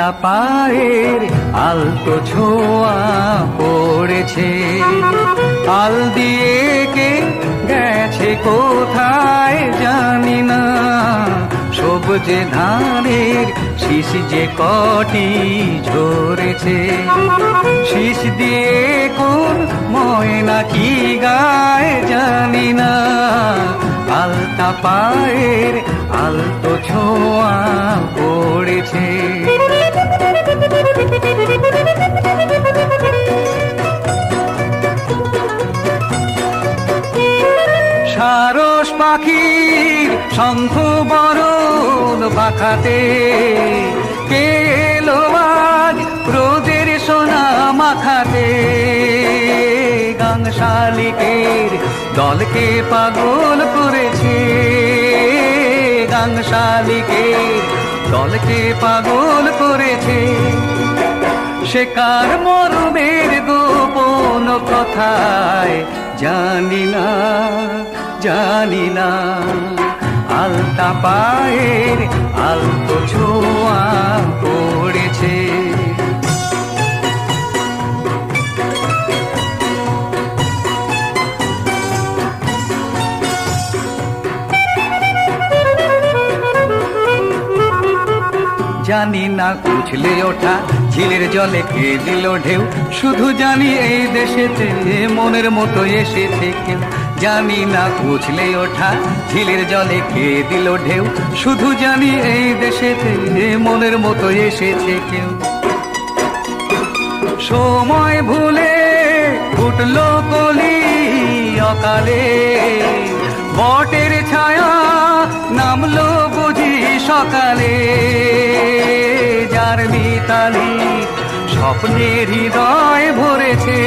আলতা পায়ের আলতো ছোঁয়া পড়েছে, আল দিয়ে কে গেছে কোথায় জানি না। সবুজে ধানের শীষ যে কটি ঝরেছে, শীষ দিয়ে কোন ময়না কি গায় জানি না। আলতা পায়ের আলতো ছোঁয়া পড়েছে। সারস পাখির শঙ্খ বরণ বাঁকাতে কে এলো আজ রোদের সোনা মাখাতে। গাং শালিকের দলকে পাগল করেছে, গাং শালিকের দলকে পাগল করেছে। সে কার মরমের গোপন কথায় জানি না, জানি না। আলতা পায়ের আলতো ছোঁয়া পড়েছে। জানি না উছলে ওঠা ঝিলের জলে কে দিল ঢেউ, শুধু জানি এই দেশেতে মনের মতো এসেছে কেউ। জানি না উছলে ওঠা ঝিলের জলে কে দিল ঢেউ, শুধু জানি এই দেশেতে মনের মতো এসেছে কেউ। সময় ভুলে ফুটলো কলি অকালে, বটের ছায়া নামলো বুঝি সকালে। যার মিতালি স্বপ্নের হৃদয় ভরেছে,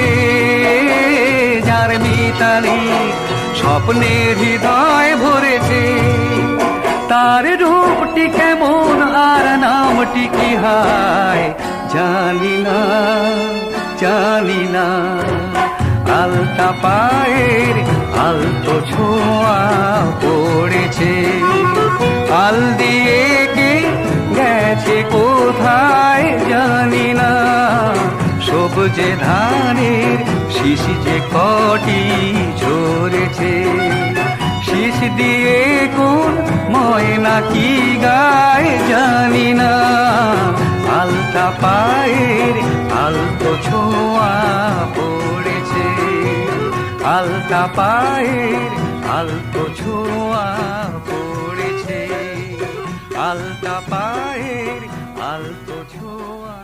যার মিতালি স্বপ্নের হৃদয় ভরেছে। তার রূপটি কেমন আর নামটি কি হয় জানি না, জানি না। আলতা পায়ের আলতো ছোঁয়া পড়েছে, আল দিয়ে কে গেছে কোথায় জানি না। সবুজে ধানের শীষ যে কটি ঝরেছে, শীষ দিয়ে কোন ময়না কি গায় জানি না। আলতা পায়ের আলতো ছোঁয়া পড়েছে, আলতা পায়ের আলতো ছোঁয়া পড়েছে, আলতা পায়ের আলতো ছোঁয়া।